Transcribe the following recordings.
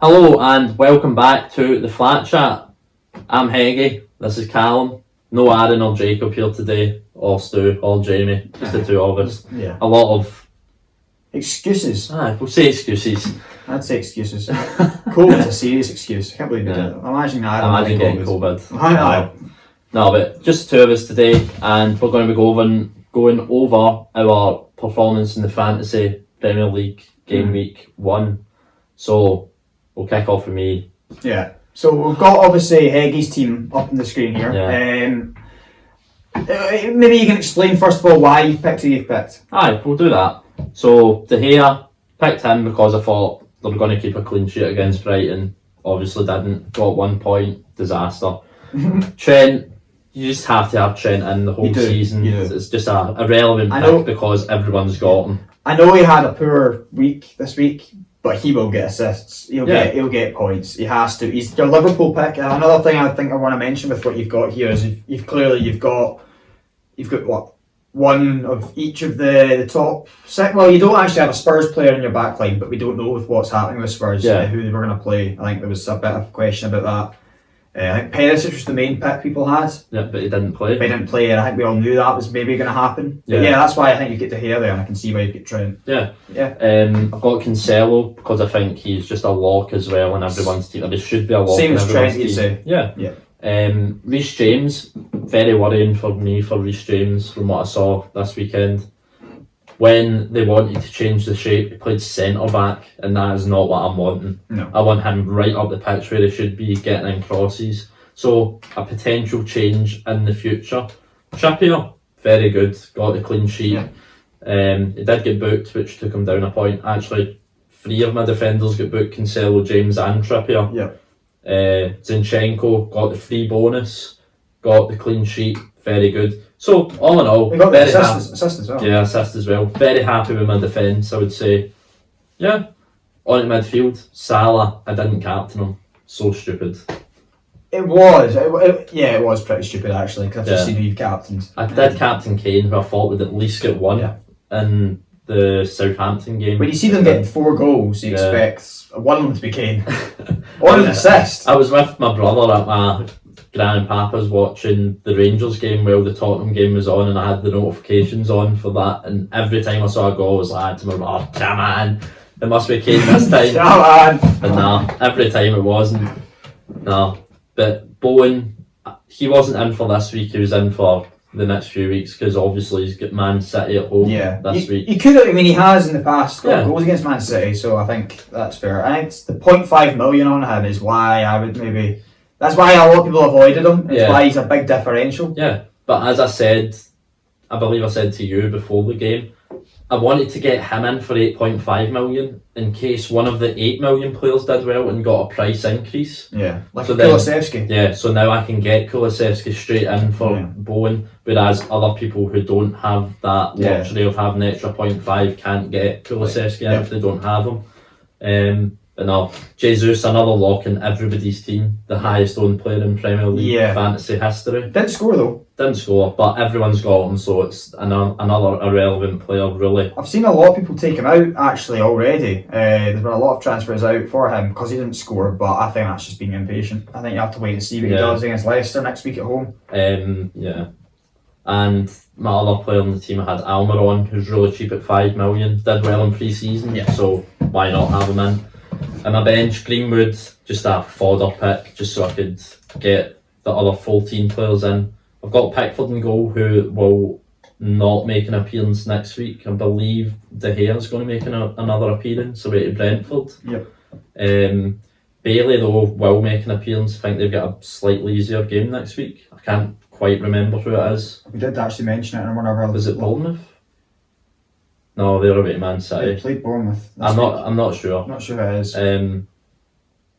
Hello and welcome back to the Flat Chat. I'm Heggy, this is Callum. No Aaron or Jacob here today, or Stu, or Jamie, just the two of us. Yeah. A lot of... Excuses. We'll say excuses. I'd say excuses. COVID's a serious excuse. I can't believe you did it. Imagine that. Imagine getting COVID. I No, but just the two of us today, and we're going to be going over our performance in the Fantasy Premier League Game Week 1. So, we'll kick off with me. Yeah. So we've got obviously Heggy's team up on the screen here. Yeah. Maybe you can explain first of all why you've picked who you've picked. Aye, we'll do that. So, De Gea, picked him because I thought they were going to keep a clean sheet against Brighton. Obviously didn't. Got 1 point. Disaster. Trent, you just have to have Trent in the whole season. It's just a relevant pick because everyone's got him. I know he had a poor week this week, but he will get assists. He'll get points. He has to. He's your Liverpool pick. And another thing I think I want to mention with what you've got here is you've got what? One of each of the top six. Well, you don't actually have a Spurs player in your back line, but we don't know with what's happening with Spurs, who they were going to play. I think there was a bit of a question about that. I think Perisic was the main pick people had. Yeah, but he didn't play. And I think we all knew that was maybe going to happen. Yeah. But that's why I think you get De Gea there, and I can see why you get Trent. Yeah. I've got Cancelo because I think he's just a lock as well in everyone's team. There should be a lock. Same in as Trent, you'd say. Yeah. Reece James, very worrying for me for Reece James from what I saw this weekend. When they wanted to change the shape, he played centre back, and that is not what I'm wanting. No. I want him right up the pitch where he should be, getting in crosses. So a potential change in the future. Trippier, very good, got a clean sheet. He did get booked, which took him down a point. Actually, 3 of my defenders got booked: Cancelo, James, and Trippier. Zinchenko got the free bonus, got the clean sheet, very good. So all in all, we got very assist as well. Yeah, assist as well. Very happy with my defence, I would say. Yeah. On to midfield, Salah, I didn't captain him. So stupid. It was pretty stupid actually, because I've just seen who you've captained. I did captain Kane, who I thought would at least get one in the Southampton game. When you see them getting 4 goals, you expect one of them to be Kane. Or an assist. I was with my brother at my gran and papa's watching the Rangers game while the Tottenham game was on, and I had the notifications on for that, and every time I saw a goal I was like to my brother, come on, it must be Kane this time. Come on. But nah, every time it wasn't. Nah. But Bowen, he wasn't in for this week, he was in for the next few weeks because obviously he's got Man City at home this week. He could have, he has in the past got goals against Man City, so I think that's fair. I think the 0.5 million on him is why I would maybe... That's why a lot of people avoided him. It's why he's a big differential. Yeah, but as I said, I believe I said to you before the game, I wanted to get him in for 8.5 million in case one of the 8 million players did well and got a price increase. Yeah, like Kulusevski. Yeah, so now I can get Kulusevski straight in for Bowen, whereas other people who don't have that luxury of having an extra 0.5 can't get Kulusevski in if they don't have him. But no, Jesus, another lock in everybody's team, the highest owned player in Premier League fantasy history. Didn't score though. Didn't score, but everyone's got him, so it's another irrelevant player, really. I've seen a lot of people take him out actually already. There's been a lot of transfers out for him because he didn't score, but I think that's just being impatient. I think you have to wait and see what he does against Leicester next week at home. And my other player on the team, I had Almiron, who's really cheap at 5 million, did well in pre-season, so why not have him in? And my bench, Greenwood, just a fodder pick, just so I could get the other 14 players in. I've got Pickford in goal, who will not make an appearance next week. I believe De Gea is going to make another appearance away to Brentford. Bailey, though, will make an appearance. I think they've got a slightly easier game next week. I can't quite remember who it is. We did actually mention it in one of our... Was it Bournemouth? No, they're away to Man City. They played Bournemouth. I'm not sure. Not sure who it is.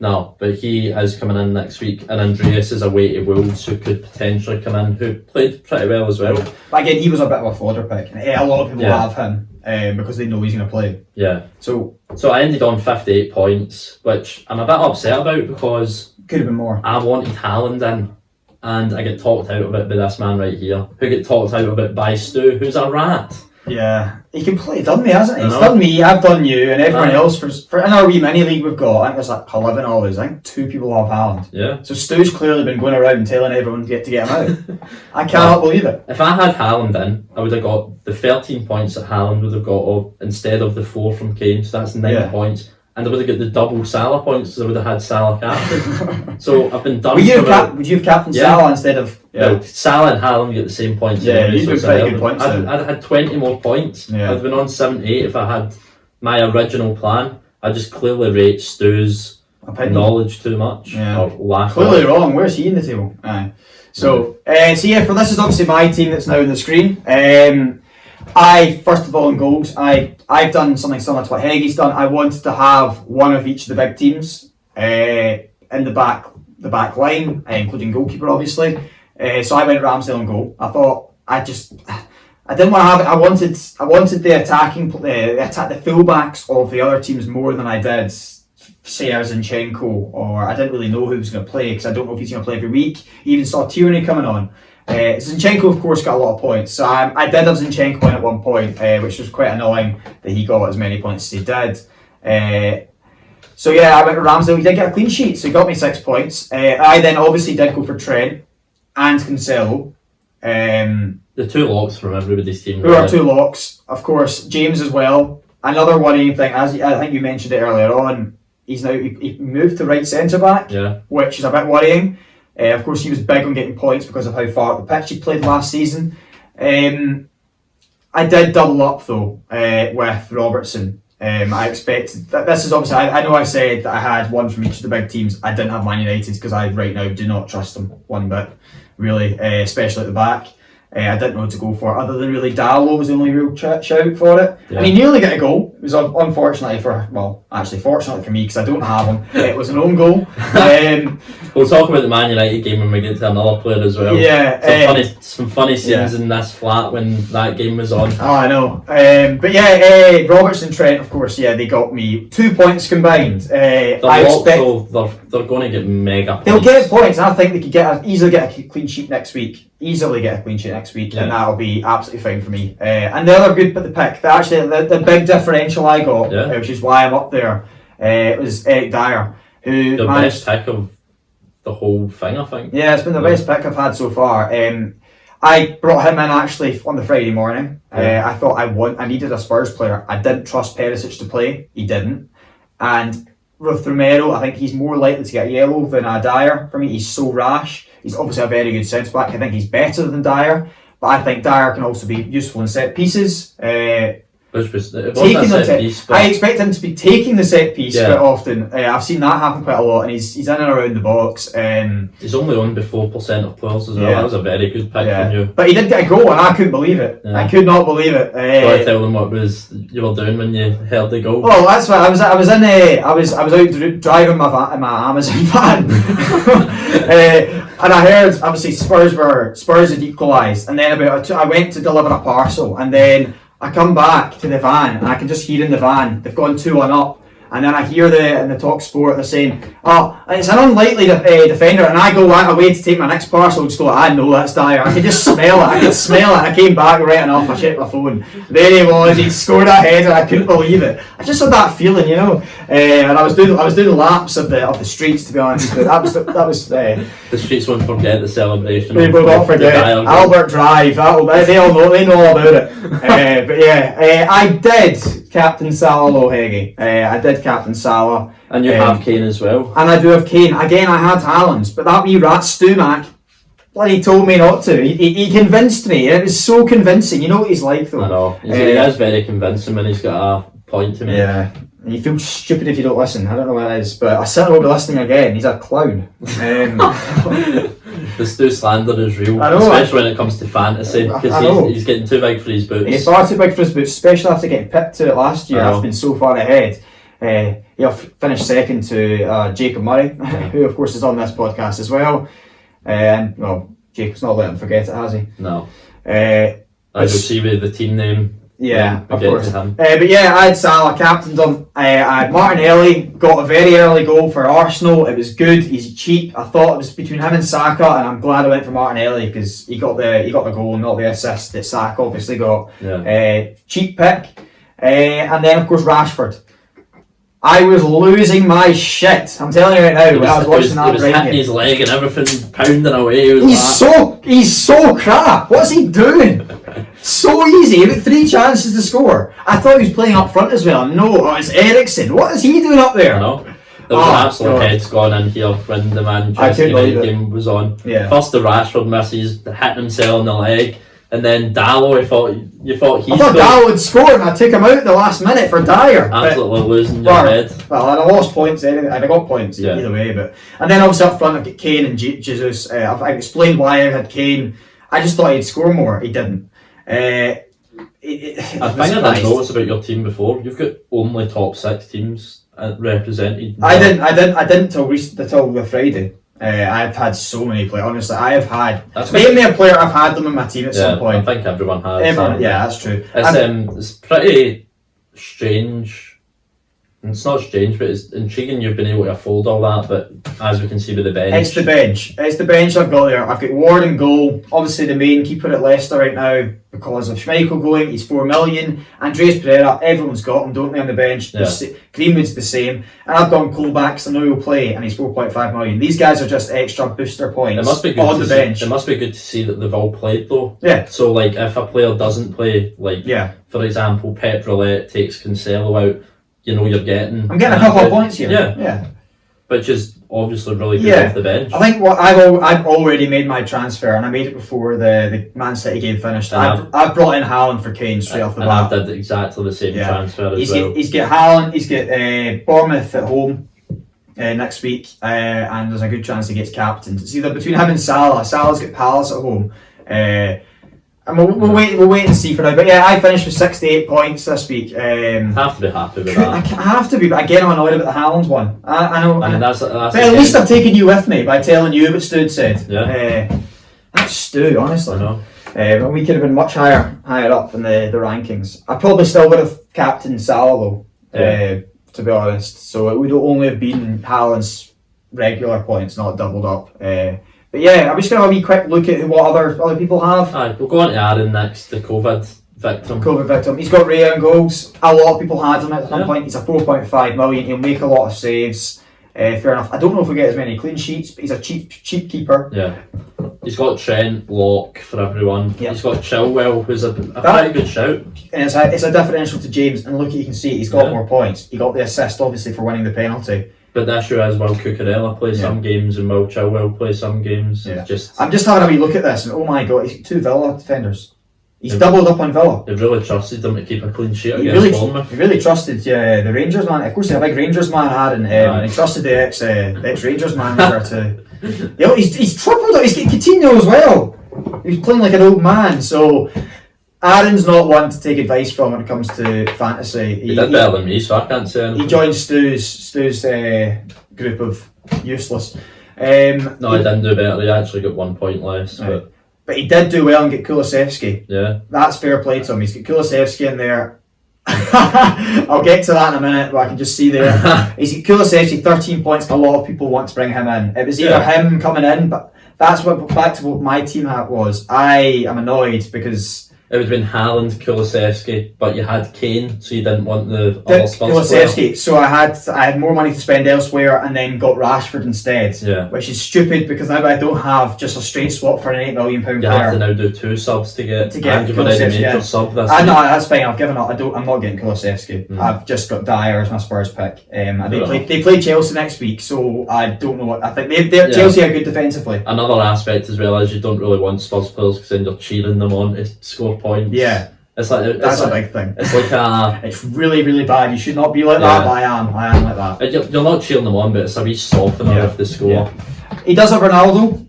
No, but he is coming in next week, and Andreas is away to Wolves, who could potentially come in, who played pretty well as well. But again, he was a bit of a fodder pick, and a lot of people have him because they know he's going to play. Yeah. So I ended on 58 points, which I'm a bit upset about because could have been more. I wanted Haaland in, and I get talked out of it by this man right here, who get talked out of it by Stu, who's a rat. Yeah, he completely done me, hasn't he? He's I know. done me, I've done you, and everyone else. For in our wee mini league we've got, I think there's like 11 of us. I think 2 people have Haaland. Yeah. So Stu's clearly been going around telling everyone to get him out. I cannot believe it. If I had Haaland in, I would have got the 13 points that Haaland would have got instead of the 4 from Kane. So that's 9 points. And I would have got the double Salah points because I would have had Salah captain. So I've been done. Would you have captain Salah instead of? Yeah. No, Salah and Haaland get the same points. Yeah, you've got pretty good points. I'd have had 20 more points. Yeah. I'd have been on 78 if I had my original plan. I just clearly rate Stu's knowledge too much. Or lack clearly wrong. Where's he in the table? So for this is obviously my team that's now on the screen. I first of all in goals, I've done something similar to what Heggie's done. I wanted to have one of each of the big teams in the back line, including goalkeeper obviously. So I went Ramsdale in goal. I thought I didn't want to have it. I wanted the attacking the fullbacks of the other teams more than I did say Zinchenko, or I didn't really know who was going to play because I don't know if he's going to play every week. Even saw Tierney coming on. Zinchenko, of course, got a lot of points. So I did have Zinchenko in at one point, which was quite annoying that he got as many points as he did. So yeah, I went with Ramsdale. He did get a clean sheet, so he got me 6 points. I then obviously did go for Trent and Cancelo. The 2 locks from everybody's team. Who are 2 locks, of course. James as well. Another worrying thing, as I think you mentioned it earlier on, he moved to right centre back, which is a bit worrying. Of course, he was big on getting points because of how far up the pitch he played last season. I did double up though with Robertson. I expected this is obviously. I know I said that I had one from each of the big teams. I didn't have Man United because I right now do not trust them one bit, really, especially at the back. I didn't know what to go for other than really Dallo was the only real shout for it. And he nearly got a goal. It was unfortunately fortunately for me because I don't have him. It was an own goal. We'll talk about the Man United game when we get to another player as well. Yeah, some funny scenes in this flat when that game was on. Oh, I know. But Robertson, Trent, of course. Yeah, they got me 2 points combined. I expect they're going to get mega points. They'll get points. I think they could easily get a clean sheet next week. And that'll be absolutely fine for me. And the other good bit of the pick, the big differential I got, which is why I'm up there, it was Eric Dyer, who the best pick of the whole thing, I think. Yeah, it's been the best pick I've had so far. I brought him in actually on the Friday morning. I thought I needed a Spurs player. I didn't trust Perisic to play. He didn't. And with Romero, I think he's more likely to get a yellow than a Dyer. For me, he's so rash. He's obviously a very good centre back. I think he's better than Dyer, but I think Dyer can also be useful in set pieces. I expect him to be taking the set piece quite often. I've seen that happen quite a lot, and he's in and around the box. He's only on before 4% of players as well. That was a very good pick from you. But he did get a goal, and I couldn't believe it. I could not believe it. So I tell them what you were doing when you heard the goal. Well, that's what I was out driving my Amazon van, and I heard obviously Spurs had equalised, and then I went to deliver a parcel, and then I come back to the van and I can just hear in the van they've gone 2-1 up, and then I hear in the Talk Sport they're saying, "Oh, it's an unlikely defender," and I go away to take my next parcel and just go, "I know that's Dyer." I could just smell it. I came back right enough. I checked my phone. There he was. He'd scored a header. I couldn't believe it. I just had that feeling, and I was doing laps of the streets, to be honest. That was the streets won't forget the celebration. They will not forget Albert Drive. They all know. They know all about it. But yeah, I did captain Salah Lohegi. I did captain Salah. And you have Kane as well. And I do have Kane. Again, I had Haaland's, but that wee rat Stumac bloody told me not to. He convinced me. It was so convincing. You know what he's like, though. I know. He is very convincing when he's got a point to make. Yeah. And you feel stupid if you don't listen. I don't know what it is, but I certainly won't be listening again. He's a clown. The Stu slander is real, I know, especially when it comes to fantasy, because he's getting too big for his boots. He's far too big for his boots, especially after getting pipped to it last year. I've been so far ahead. He'll finish second to Jacob Murray, who of course is on this podcast as well. Jacob's not let him forget it, has he? No. As you'll see with the team name, Yeah, we'll of get course. to him. But yeah, I had Salah, captained him. I had Martinelli, got a very early goal for Arsenal. It was good. He's cheap. I thought it was between him and Saka, and I'm glad I went for Martinelli because he got the goal, not the assist that Saka obviously got. Yeah. Cheap pick. And then of course Rashford. I was losing my shit. I'm telling you right now. When I was watching that, he was hitting his leg and everything, pounding away. He's so crap. What's he doing? So easy. He had 3 chances to score. I thought he was playing up front as well. No, it's Eriksen. What is he doing up there? I know. There was an absolute heads gone in here when the Manchester United game was on. Yeah. First the Rashford misses, hitting himself in the leg, and then Dallo. I thought Dallo had scored, and I took him out the last minute for Dyer. Absolutely losing your head. Well, I'd have lost points anyway. I'd have got points either way. And then obviously up front I've got Kane and Jesus. I've explained why I had Kane. I just thought he'd score more. He didn't. I think I didn't notice about your team before. You've got only top 6 teams represented. I didn't till the Friday. I've had so many players. Honestly, I have had. Name me a player I've had them in my team at some point. I think everyone has. That's true. It's pretty strange. It's not strange, but it's intriguing you've been able to afford all that, but as we can see with the bench. It's the bench I've got there. I've got Ward in goal, obviously the main keeper at Leicester right now because of Schmeichel going, he's 4 million. Andreas Pereira, everyone's got him, don't they, on the bench? Yeah. Greenwood's the same. And I've gone Colback, because I know he'll play, and he's 4.5 million. These guys are just extra booster points on the bench. It must be good to see that they've all played though. Yeah. So like if a player doesn't play, for example, Pep Roulette takes Cancelo out, you know you're getting. I'm getting a couple of points here. Yeah. Which is obviously really good off the bench. I think I've already made my transfer, and I made it before the Man City game finished. I've brought in Haaland for Kane straight off the bat. And I've did exactly the same transfer as well. He's got Haaland, he's got Bournemouth at home next week, and there's a good chance he gets captained. It's either between him and Salah. Salah's got Palace at home. And we'll wait and see for now. But yeah, I finished with 68 points this week. Have to be happy with that. I have to be, but again, I'm annoyed about the Haaland one. I know. I mean, that's but at least I've taken you with me by telling you what Stu said. Yeah. That's Stu, honestly. I know. But we could have been much higher up in the rankings. I probably still would have captained Salah though, to be honest. So it would only have been Haaland's regular points, not doubled up. But yeah, I'm just going to have a wee quick look at what other people have. Aye, we'll go on to Aaron next, the COVID victim. He's got Raya in goals. A lot of people had him at some point. He's a 4.5 million. He'll make a lot of saves. Fair enough. I don't know if he'll get as many clean sheets, but he's a cheap keeper. Yeah. He's got Trent, Locke for everyone. Yep. He's got Chilwell, who's a pretty good shout. And it's a differential to James. And look, you can see he's got more points. He got the assist, obviously, for winning the penalty. But the issue is, will Cucurella play some games and will Chilwell play some games? Yeah. I'm just having a wee look at this, and oh my god, he's 2 Villa defenders. He's doubled up on Villa. They've really trusted them to keep a clean sheet against Bournemouth. He really trusted the Rangers man. Of course, he's a big Rangers man, Aaron. He trusted the ex-Rangers manager to... he's tripled it. He's getting Coutinho as well. He's playing like an old man, so... Aaron's not one to take advice from when it comes to fantasy. He did better than me, so I can't say anything. He joined Stu's group of useless. No, he didn't do better. He actually got 1 point less. Right. But he did do well and get Kulusevski. Yeah. That's fair play to him. He's got Kulusevski in there. I'll get to that in a minute, but I can just see there. He's got Kulusevski, 13 points. A lot of people want to bring him in. It was either him coming in, but back to what my team was. I am annoyed because... It would have been Haaland, Kulusevski, but you had Kane, so you didn't want the other Spurs Kulusevski. player. So I had more money to spend elsewhere, and then got Rashford instead. Yeah. Which is stupid because now I don't have just a straight swap for an £8 million player. You have to now do 2 subs to get. And you've already made your sub this week. No, that's fine. I've given up. I'm not getting Kulusevski. I've just got Dyer as my Spurs pick. And they play Chelsea next week, so I don't know what I think. Chelsea are good defensively. Another aspect as well is you don't really want Spurs players because then you're cheering them on to score points. Yeah, that's a big thing. It's like it's really, really bad. You should not be like that, but I am like that. You're not cheering them on, but it's a wee softener if they score. Yeah. He does have Ronaldo.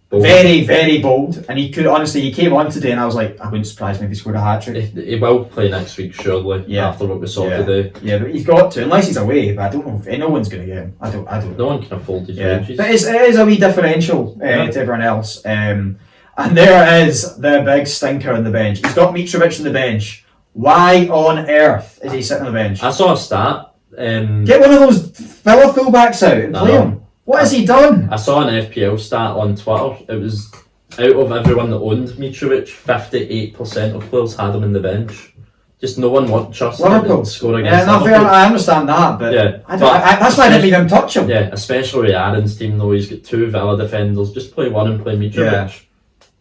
Bold. Very, very bold. And he came on today, and I was like, I wouldn't surprise me if he scored a hat-trick. He will play next week, surely. After what we saw today. Yeah, but he's got to, unless he's away. But I don't know if no one's going to get him. I don't. No one can afford his wages. But it is a wee differential to everyone else. And there is the big stinker on the bench. He's got Mitrovic on the bench. Why on earth is he sitting on the bench? I saw a stat. Get one of those Villa fullbacks out and play him. What has he done? I saw an FPL stat on Twitter. It was out of everyone that owned Mitrovic, 58% of players had him in the bench. Just no one trusted him to score against Liverpool. Fair, I understand that, but that's why I didn't even touch him. Yeah, especially with Aaron's team though. He's got 2 Villa defenders. Just play one and play Mitrovic. Yeah.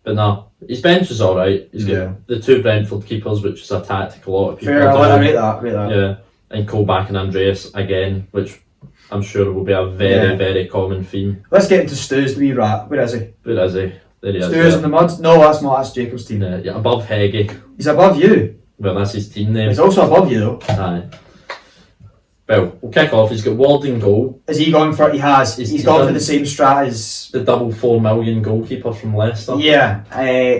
But no, his bench is alright. He's got the 2 Brentford keepers, which is a tactic a lot of people do. I rate that. Yeah, and Colback and Andreas again, which I'm sure will be a very common theme. Let's get into Stu's wee rat. Where is he? There he is. Stu's in the mud? No, that's not. That's Jacob's team. Yeah, above Heggie. He's above you. Well, that's his team name. He's also above you though. Aye. Well, we'll kick off. He's got Ward in goal. Is he going for? He has. He's gone for the same strat as the double 4 million goalkeeper from Leicester. Yeah.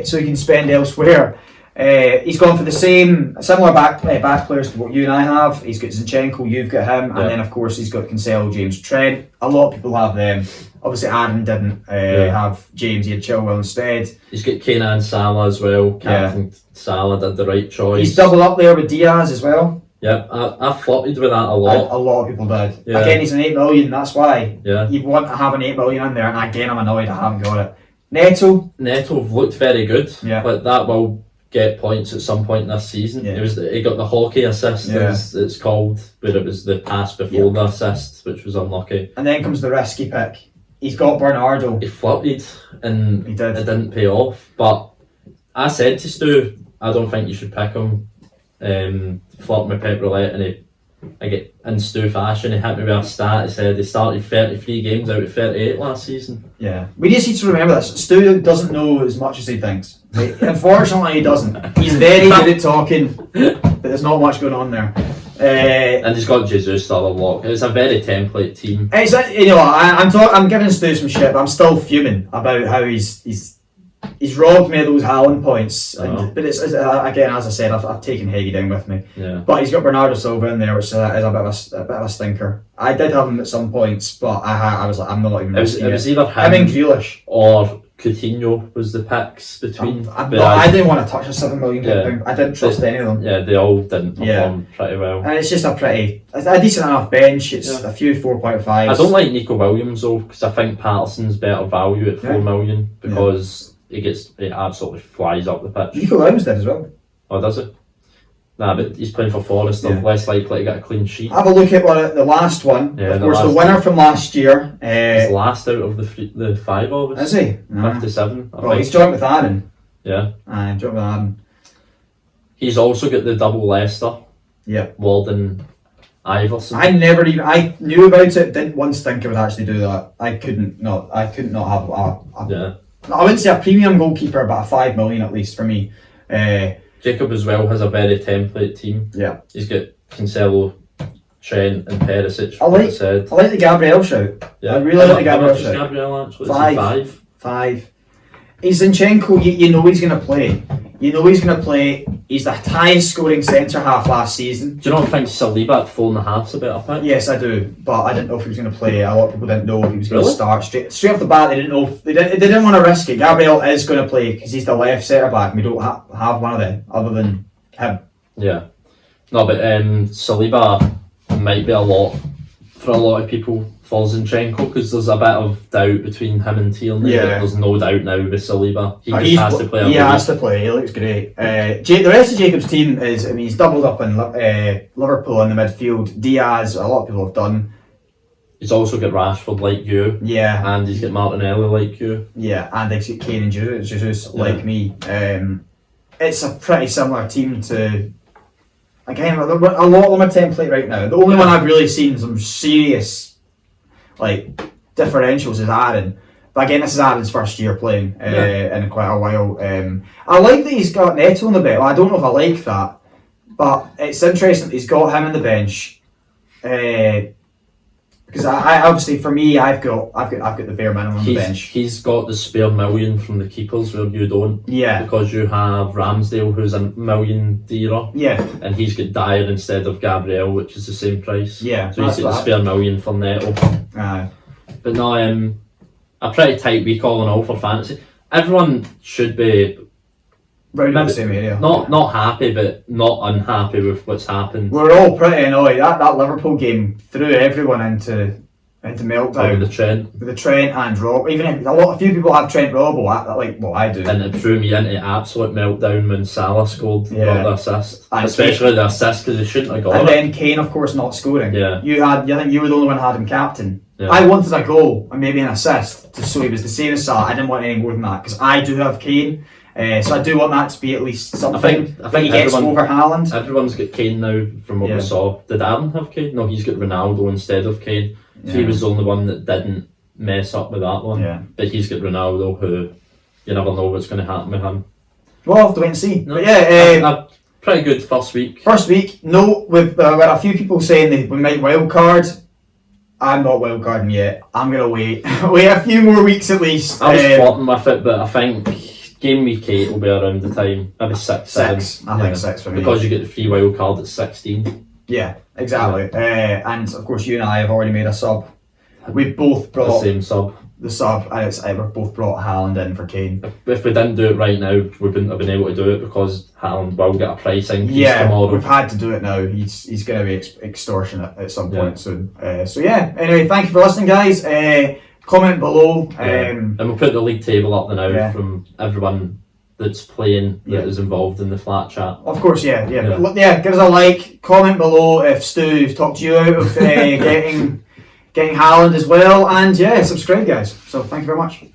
So he can spend elsewhere. He's gone for the similar back players to what you and I have. He's got Zinchenko, you've got him, and then of course he's got Cancelo, James, Trent. A lot of people have them. Obviously Aaron didn't have James, he had Chilwell instead. He's got Kane and Salah as well. Captain Salah did the right choice. He's doubled up there with Diaz as well. Yep, I flirted with that a lot. A lot of people did. Yeah. Again, he's an 8 million, that's why. Yeah. You want to have an 8 million in there, and again I'm annoyed I haven't got it. Neto looked very good. Yeah. But that will get points at some point this season. Yeah. He got the hockey assist, as it's called, but it was the pass before the assist, which was unlucky. And then comes the risky pick. He's got Bernardo. He flirted and he did. It didn't pay off. But I said to Stu, I don't think you should pick him. Flirting with Pep Roulette, and in Stu fashion, he hit me with a stat. He said he started 33 games out of 38 last season. Yeah, we just need to remember this. Stu doesn't know as much as he thinks. Unfortunately, he doesn't. He's very good at talking, but there's not much going on there. And he's got Jesus still a lot. It's a very template team. It's I'm giving Stu some shit, but I'm still fuming about how he's robbed me of those Haaland points. But it's again, as I said, I've taken Heggie down with me. Yeah. But he's got Bernardo Silva in there, which is a bit of a stinker. I did have him at some points, but I was like, I'm not even. It was either him and Grealish or Coutinho was the picks between. I didn't want to touch a £7 million. I didn't trust any of them. Yeah, they all didn't perform pretty well. And it's just a decent enough bench. It's a few 4.5s. I don't like Nico Williams though, because I think Patterson's better value at 4 million because he absolutely flies up the pitch. Nico Williams did as well. Oh, does it? Nah, but he's playing for Forest. They're less likely to get a clean sheet. Have a look at the last one. Yeah, of course, the winner from last year. He's last out of the 5 of us. Is he? 57. Well, he's joined with Aaron. Yeah. Joined with Aaron. He's also got the double Leicester. Yeah. Ward and Iverson. I knew about it. Didn't once think I would actually do that. I couldn't not have I wouldn't say a premium goalkeeper, but a 5 million at least for me. Jacob as well has a very template team. Yeah. He's got Cancelo, Trent and Perisic. I like the Gabriel shout. Yeah. I really like the Gabriel shout. Gabriel actually? 5. 5. He's Zinchenko, you know he's going to play. He's the highest scoring centre half last season. Do you not think Saliba at 4.5's a better pick? Yes, I do, but I didn't know if he was going to play. A lot of people didn't know if he was going to start straight off the bat. They didn't know. They didn't want to risk it. Gabriel is going to play because he's the left centre back. We don't have one of them other than him. Yeah, no, but Saliba might be a lot for a lot of people for Zinchenko because there's a bit of doubt between him and Tierney. Yeah. There's no doubt now with Saliba. He has to play. He has to play. He looks great. The rest of Jacob's team is, he's doubled up in Liverpool in the midfield. Diaz, a lot of people have done. He's also got Rashford like you. Yeah. And he's got Martinelli like you. Yeah, and he's got Kane and Jesus like me. It's a pretty similar team to. Again, a lot of them are template right now. The only one I've really seen some serious differentials is Aaron. But again, this is Aaron's first year playing in quite a while. I like that he's got Neto on the bench. Well, I don't know if I like that, but it's interesting that he's got him on the bench. Because I obviously for me I've got the bare minimum on the bench. He's got the spare million from the keepers where you don't. Yeah. Because you have Ramsdale who's $1 million dearer. Yeah. And he's got Dyer instead of Gabriel, which is the same price. Yeah. So he's got the spare million for Neto. But no, a pretty tight week all in all for fantasy. Everyone should be Right in the same area. Not happy, but not unhappy with what's happened. We're all pretty annoyed. That Liverpool game threw everyone into meltdown. With the Trent and Rob. Even if a few people have Trent Robbo, like what I do. And it threw me into absolute meltdown when Salah scored got the assist. And especially the assist because he shouldn't have got and it. then Kane, of course, not scoring. Yeah. I think you were the only one who had him captain. Yeah. I wanted a goal and maybe an assist so he was the same as Salah. I didn't want any more than that because I do have Kane. So I do want that to be at least something. I think he gets over Haaland. Everyone's got Kane now from what we saw. Did Aaron have Kane? No, he's got Ronaldo instead of Kane. So he was the only one that didn't mess up with that one. Yeah. But he's got Ronaldo, who you never know what's going to happen with him. We'll have to wait and see. No, but yeah, a pretty good first week. No, with a few people saying we might wildcard. I'm not wildcarding yet. I'm gonna wait a few more weeks at least. I was flirting with it, but I think game week 8 will be around the time. Maybe 6, 7. I think 6 for me. Because you get the free wild card at 16. Yeah, exactly. And of course, you and I have already made a sub. We've both brought the same sub. The sub, and we've both brought Haaland in for Kane. If we didn't do it right now, we wouldn't have been able to do it because Haaland will get a price increase tomorrow. We've had to do it now. He's going to be extortionate at some point soon. Anyway, thank you for listening, guys. Comment below. And we'll put the league table up now from everyone that's playing that is involved in the flat chat. Of course, yeah. Give us a like, comment below if Stu talked you out of getting Haaland as well, and subscribe, guys. So thank you very much.